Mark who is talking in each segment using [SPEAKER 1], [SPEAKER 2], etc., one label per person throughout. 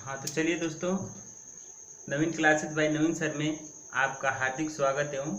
[SPEAKER 1] हाँ तो चलिए दोस्तों, नवीन क्लासेस बाय नवीन सर में आपका हार्दिक स्वागत एवं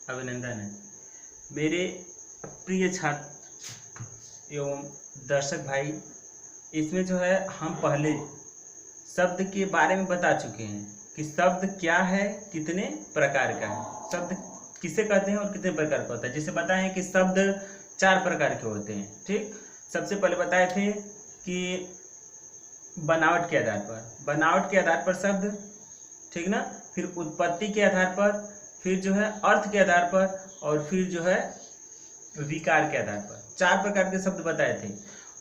[SPEAKER 1] अभिनंदन है। मेरे प्रिय छात्र एवं दर्शक भाई, इसमें जो है हम पहले शब्द के बारे में बता चुके हैं कि शब्द क्या है, कितने प्रकार का है, शब्द किसे कहते हैं और कितने प्रकार का होता है। जैसे बताएं कि शब्द 4 प्रकार के होते हैं। ठीक, सबसे पहले बताए थे कि बनावट के आधार पर शब्द, ठीक ना, फिर उत्पत्ति के आधार पर, फिर जो है अर्थ के आधार पर, और फिर जो है विकार के आधार पर 4 प्रकार के शब्द बताए थे।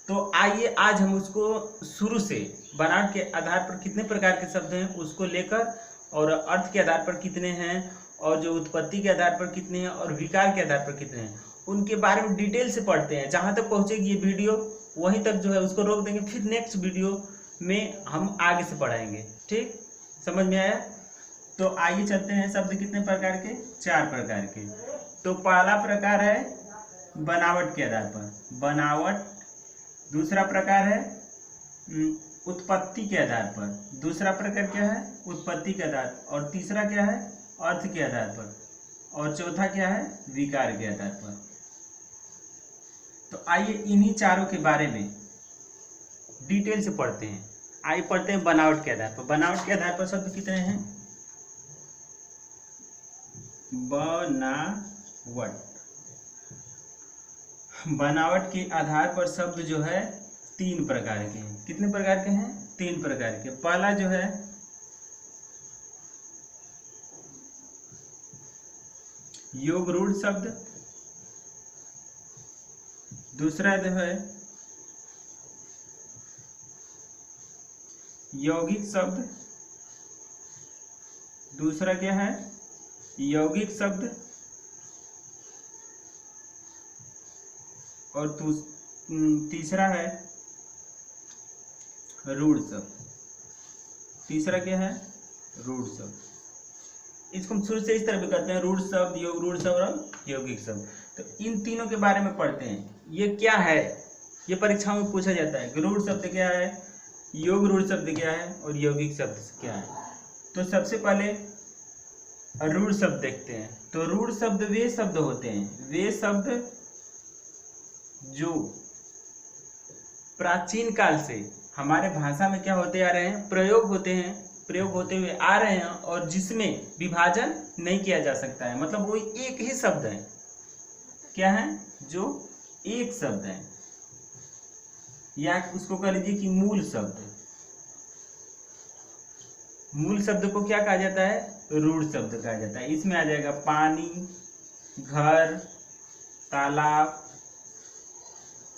[SPEAKER 1] तो आइए आज हम उसको शुरू से बनावट के आधार पर कितने प्रकार के शब्द हैं उसको लेकर, और अर्थ के आधार पर कितने हैं, और जो उत्पत्ति के आधार पर कितने हैं, और विकार के आधार पर कितने हैं, उनके बारे में डिटेल से पढ़ते हैं। जहाँ तक पहुँचेगी ये वीडियो वहीं तक जो है उसको रोक देंगे, फिर नेक्स्ट वीडियो में हम आगे से पढ़ाएंगे। ठीक, समझ में आया? तो आइए चलते हैं। शब्द कितने प्रकार के? 4 प्रकार के। तो पहला प्रकार है बनावट के आधार पर, बनावट। दूसरा प्रकार है उत्पत्ति के आधार पर। दूसरा प्रकार क्या है? उत्पत्ति के आधार। और तीसरा क्या है? अर्थ के आधार पर। और चौथा क्या है? विकार के आधार पर। तो आइए इन्हीं चारों के बारे में डिटेल से पढ़ते हैं। आइए पढ़ते हैं बनावट के आधार पर। बनावट के आधार पर शब्द कितने हैं? बनावट। बनावट के आधार पर शब्द जो है 3 प्रकार के हैं। कितने प्रकार के हैं? 3 प्रकार के। पहला जो है योग रूढ़ शब्द। दूसरा जो है यौगिक शब्द। दूसरा क्या है? यौगिक शब्द। और तीसरा है रूढ़ शब्द। तीसरा क्या है? रूढ़ शब्द। इसको हम शुरू से इस तरह भी करते हैं, रूढ़ शब्द, रूढ़ शब्द और यौगिक शब्द। तो इन तीनों के बारे में पढ़ते हैं। ये क्या है, ये परीक्षाओं में पूछा जाता है कि रूढ़ शब्द क्या है, योग रूढ़ शब्द क्या है, और यौगिक शब्द क्या है। तो सबसे पहले रूढ़ शब्द देखते हैं। तो रूढ़ शब्द वे शब्द होते हैं, वे शब्द जो प्राचीन काल से हमारे भाषा में क्या होते आ रहे हैं, प्रयोग होते हुए आ रहे हैं, और जिसमें विभाजन नहीं किया जा सकता है। मतलब वो एक ही शब्द है। क्या है? जो एक शब्द है, या उसको कह लीजिए कि मूल शब्द। मूल शब्द को क्या कहा जाता है? रूढ़ शब्द कहा जाता है। इसमें आ जाएगा पानी, घर, तालाब,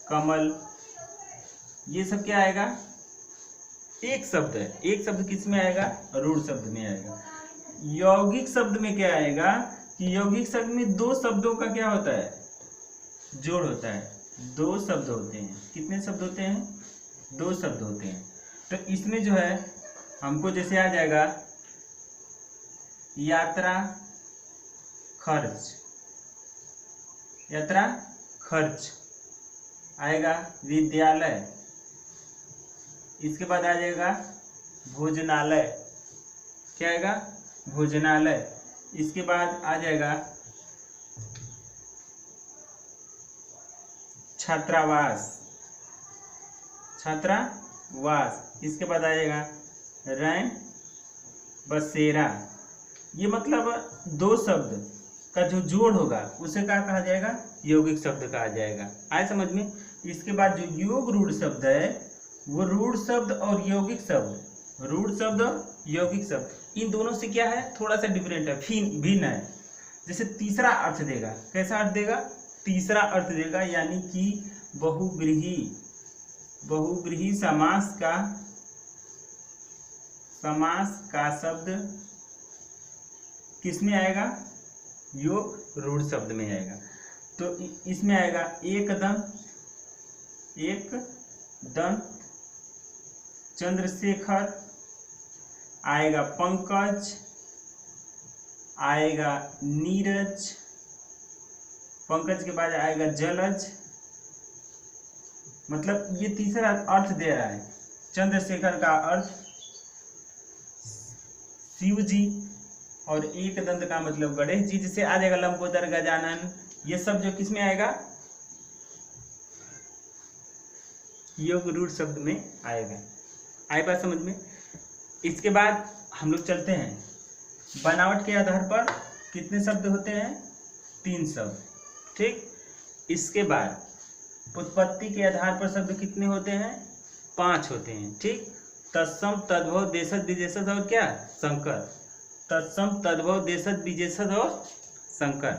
[SPEAKER 1] कमल, ये सब क्या आएगा? एक शब्द है। एक शब्द किस में आएगा? रूढ़ शब्द में आएगा। यौगिक शब्द में क्या आएगा कि यौगिक शब्द में 2 शब्दों का क्या होता है? जोड़ होता है। 2 शब्द होते हैं। कितने शब्द होते हैं? 2 शब्द होते हैं। तो इसमें जो है हमको जैसे आ जाएगा यात्रा, खर्च। यात्रा, खर्च आएगा। विद्यालय, इसके बाद आ जाएगा भोजनालय। क्या आएगा? भोजनालय। इसके बाद आ जाएगा छात्रावास, छात्रावास। इसके बाद आ जाएगा रैन बसेरा। ये मतलब 2 शब्द का जो जोड़ होगा उसे क्या कहा जाएगा? यौगिक शब्द कहा जाएगा। आए समझ में? इसके बाद जो योग रूढ़ शब्द है वो रूढ़ शब्द और यौगिक शब्द, रूढ़ शब्द और यौगिक शब्द, इन दोनों से क्या है? थोड़ा सा डिफरेंट है, भिन्न है। जैसे तीसरा अर्थ देगा। कैसा अर्थ देगा? तीसरा अर्थ देगा, यानी कि बहुव्रीहि समास का शब्द किस में आएगा? योग रूढ़ शब्द में आएगा। तो इसमें आएगा एक दंत, चंद्रशेखर, आएगा पंकज, आएगा नीरज, पंकज के बाद आएगा जलज, मतलब ये तीसरा अर्थ दे रहा है। चंद्रशेखर का अर्थ शिव जी, और एक दंत का मतलब गणेश जी, जिसे आ जाएगा लंबोदर, गजानन, ये सब जो किस में आएगा, योग रूढ़ शब्द में आएगा। आए बात समझ में। इसके बाद हम लोग चलते हैं, बनावट के आधार पर कितने शब्द होते हैं, 3 शब्द, ठीक। इसके बाद उत्पत्ति के आधार पर शब्द कितने होते हैं, 5 होते हैं, ठीक। तत्सम, तद्भव, देशज, विशेषज और क्या, संकर। तत्सम, तद्भव, देशज, विशेषज और संकर,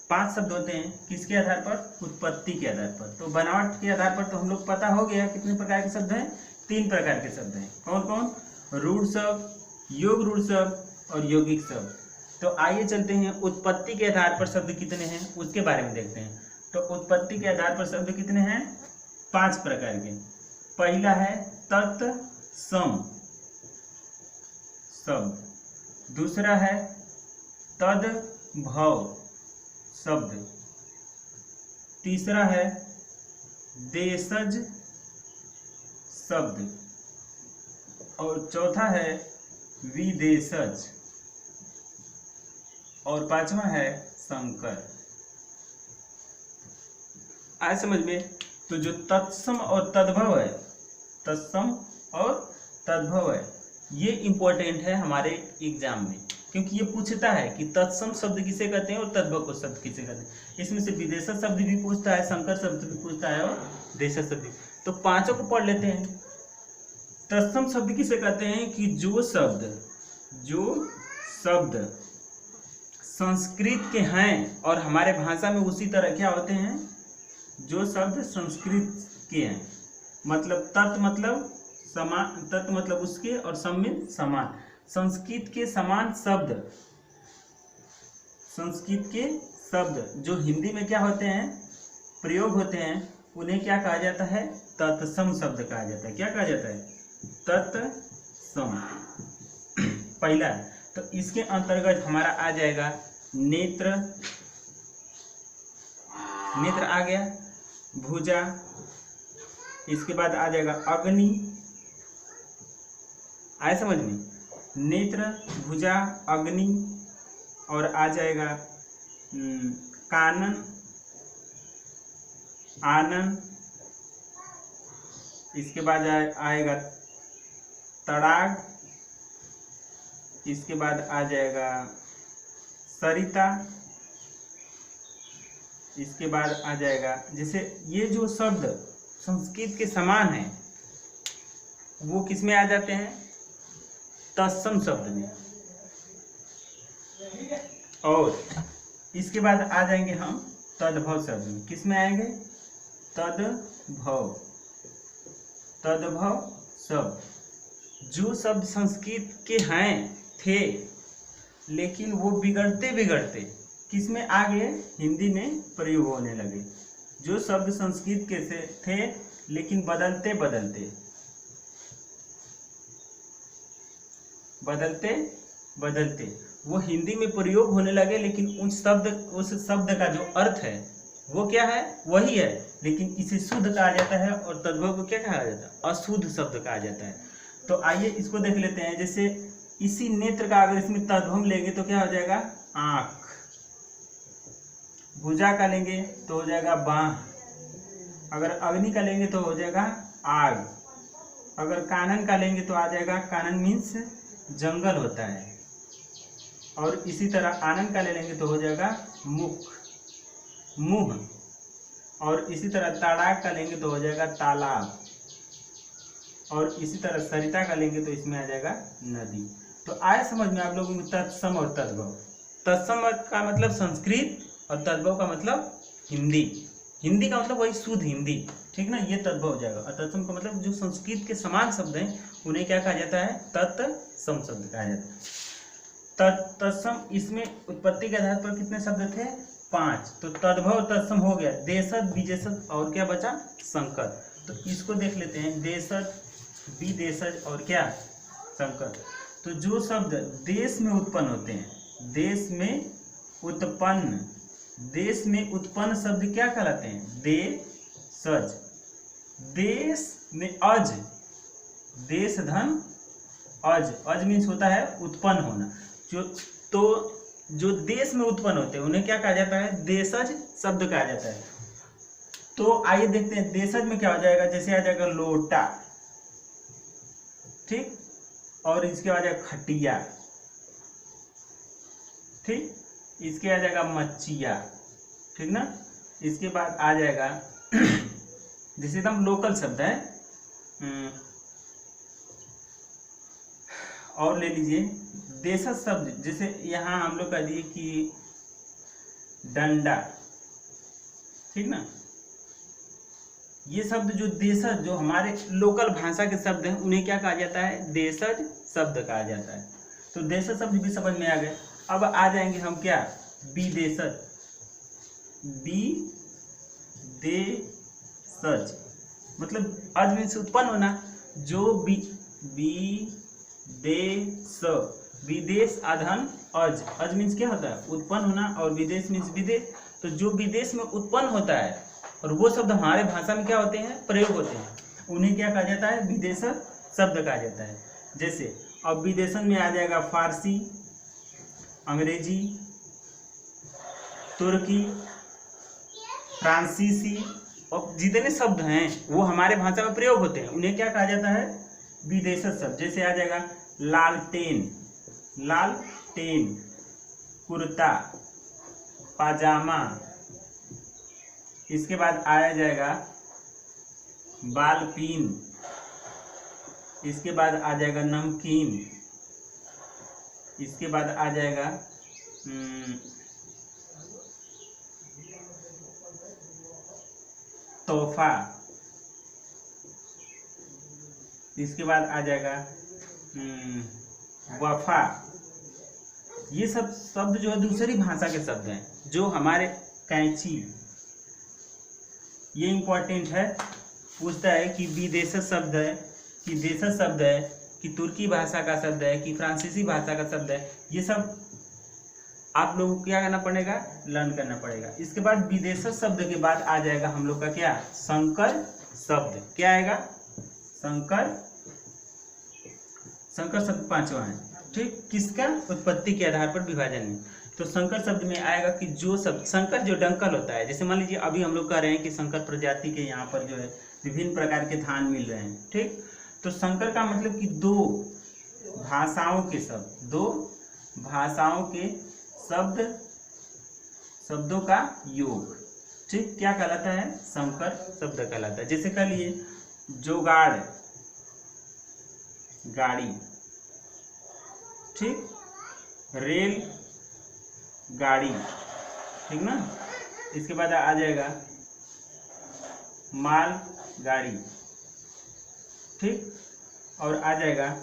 [SPEAKER 1] 5 शब्द होते हैं। किसके आधार पर, उत्पत्ति के आधार पर। तो बनावट के आधार पर तो हम लोग पता हो गया कितने प्रकार के शब्द हैं, 3 प्रकार के शब्द हैं। कौन कौन, रूढ़ शब्द, योग रूढ़ शब्द और यौगिक शब्द। तो आइए चलते हैं उत्पत्ति के आधार पर शब्द कितने हैं उसके बारे में देखते हैं। तो उत्पत्ति के आधार पर शब्द कितने हैं, 5 प्रकार के। पहला है तत्सम शब्द, दूसरा है तद्भव शब्द, तीसरा है देशज शब्द, और चौथा है विदेशज, और 5वां है संकर। आए समझ में। तो जो तत्सम और तद्भव है, तत्सम और तद्भव है, ये इंपॉर्टेंट है हमारे एग्जाम में, क्योंकि ये पूछता है कि तत्सम शब्द किसे कहते हैं और तद्भव को शब्द किसे कहते हैं। इसमें से विदेशज शब्द भी पूछता है, संकर शब्द भी पूछता है और देशज शब्द भी। तो 5 को पढ़ लेते हैं। तत्सम शब्द किसे कहते हैं कि जो शब्द संस्कृत के हैं और हमारे भाषा में उसी तरह क्या होते हैं, जो शब्द संस्कृत के हैं। मतलब तत् मतलब समान, तत् मतलब उसके, और सम में समान, संस्कृत के समान शब्द, संस्कृत के शब्द जो हिंदी में क्या होते हैं, प्रयोग होते हैं, उन्हें क्या कहा जाता है, तत्सम शब्द कहा जाता है। क्या कहा जाता है, तत्सम। पहला, तो इसके अंतर्गत हमारा आ जाएगा नेत्र, नेत्र आ गया, भुजा, इसके बाद आ जाएगा अग्नि। आए समझ में, नेत्र, भुजा, अग्नि, और आ जाएगा कानन, आनन, इसके बाद आएगा तड़ाग, इसके बाद आ जाएगा सरिता, इसके बाद आ जाएगा, जैसे ये जो शब्द संस्कृत के समान है वो किस में आ जाते हैं, तत्सम शब्द में। और इसके बाद आ जाएंगे हम तद्भव शब्द में। किस में आएंगे, तद्भव, तद्भव शब्द, जो शब्द संस्कृत के हैं थे, लेकिन वो बिगड़ते बिगड़ते किस में आ गए, हिंदी में प्रयोग होने लगे। जो शब्द संस्कृत के से थे, लेकिन बदलते बदलते वो हिंदी में प्रयोग होने लगे, लेकिन उस शब्द का जो अर्थ है वो क्या है, वही है, लेकिन इसे शुद्ध कहा जाता है, और तद्भव को क्या कहा जाता है, अशुद्ध शब्द कहा जाता है। तो आइए इसको देख लेते हैं। जैसे इसी नेत्र का अगर इसमें तद्भव लेंगे तो क्या हो जाएगा, आंख। भुजा का लेंगे तो हो जाएगा बाह। अगर अग्नि का लेंगे तो हो जाएगा आग। अगर कानन का लेंगे तो आ जाएगा, कानन मीन्स जंगल होता है। और इसी तरह आनन का ले लेंगे तो हो जाएगा मुख, मुंह। और इसी तरह तड़ाग का लेंगे तो हो जाएगा तालाब। और इसी तरह सरिता का लेंगे तो इसमें आ जाएगा नदी। तो आए समझ में आप लोगों को तत्सम और तद्भव। तत्सम का मतलब संस्कृत और तद्भव का मतलब हिंदी। हिंदी का मतलब वही शुद्ध हिंदी, ठीक ना, ये तद्भव हो जाएगा। और तत्सम का मतलब जो संस्कृत के समान शब्द हैं उन्हें क्या कहा जाता है, तत्सम शब्द कहा जाता है। तत्सम, इसमें उत्पत्ति के आधार पर कितने शब्द थे, 5। तो तद्भव तत्सम हो गया, देशज, विदेशज, और क्या बचा, संकर। तो इसको देख लेते हैं, देशज, विदेशज और क्या, संकर। तो जो शब्द देश में उत्पन्न होते हैं, देश में उत्पन्न शब्द क्या कहलाते हैं, देशज। देश में अज, देश धन अज मीन्स होता है उत्पन्न होना। जो देश में उत्पन्न होते हैं उन्हें क्या कहा जाता है, देशज शब्द कहा जाता है। तो आइए देखते हैं देशज में क्या हो जाएगा, जैसे आ जाएगा लोटा, ठीक, और इसके बाद आ जाएगा खटिया, ठीक, इसके आ जाएगा मच्छिया, ठीक ना। इसके बाद आ जाएगा जैसे एकदम लोकल शब्द है, और ले लीजिए देशज शब्द, जैसे यहाँ हम लोग कह दिए कि डंडा, ठीक ना। ये शब्द जो देशज, जो हमारे लोकल भाषा के शब्द हैं उन्हें क्या कहा जाता है, देशज शब्द कहा जाता है। तो देशज शब्द भी समझ में आ गए। अब आ जाएंगे हम क्या, विदेशज। विदेशज मतलब अज मीन्स उत्पन्न होना, जो विदेश अधन अज मीन्स क्या होता है, उत्पन्न होना, और विदेश मीन्स विदेश। तो जो विदेश में उत्पन्न होता है और वो शब्द हमारे भाषा में क्या होते हैं, प्रयोग होते हैं, उन्हें क्या कहा जाता है, विदेशज शब्द कहा जाता है। जैसे अब विदेशन में आ जाएगा फारसी, अंग्रेजी, तुर्की, फ्रांसीसी, और जितने शब्द हैं वो हमारे भाषा में प्रयोग होते हैं उन्हें क्या कहा जाता है, विदेशज शब्द। जैसे आ जाएगा लालटेन, कुर्ता, पाजामा, इसके बाद आया जाएगा बालपीन, इसके बाद आ जाएगा नमकीन, इसके बाद आ जाएगा तोहफा, इसके बाद आ जाएगा वफा। ये सब शब्द जो है दूसरी भाषा के शब्द हैं, जो हमारे कैंची, ये इंपॉर्टेंट है, पूछता है कि विदेशज शब्द है, कि देशज शब्द है, कि तुर्की भाषा का शब्द है, कि फ्रांसीसी भाषा का शब्द है। ये सब आप लोगों को क्या करना पड़ेगा, लर्न करना पड़ेगा। इसके बाद विदेशज शब्द के बाद आ जाएगा हम लोग का क्या, संकर शब्द। क्या आएगा, संकर शब्द पांचवा है, ठीक, किसका, उत्पत्ति के आधार पर विभाजन में। तो संकर शब्द में आएगा कि जो शब्द, संकर जो डंकल होता है, जैसे मान लीजिए अभी हम लोग कह रहे हैं कि संकर प्रजाति के यहाँ पर जो है विभिन्न प्रकार के धान मिल रहे हैं, ठीक। तो संकर का मतलब कि दो भाषाओं के शब्द, दो भाषाओं के शब्दों का योग, ठीक, क्या कहलाता है, संकर शब्द कहलाता है। जैसे कह लिए जोगाड़, गाड़ी, ठीक, रेल गाड़ी, ठीक ना। इसके बाद आ जाएगा माल गाड़ी, ठीक, और आ जाएगा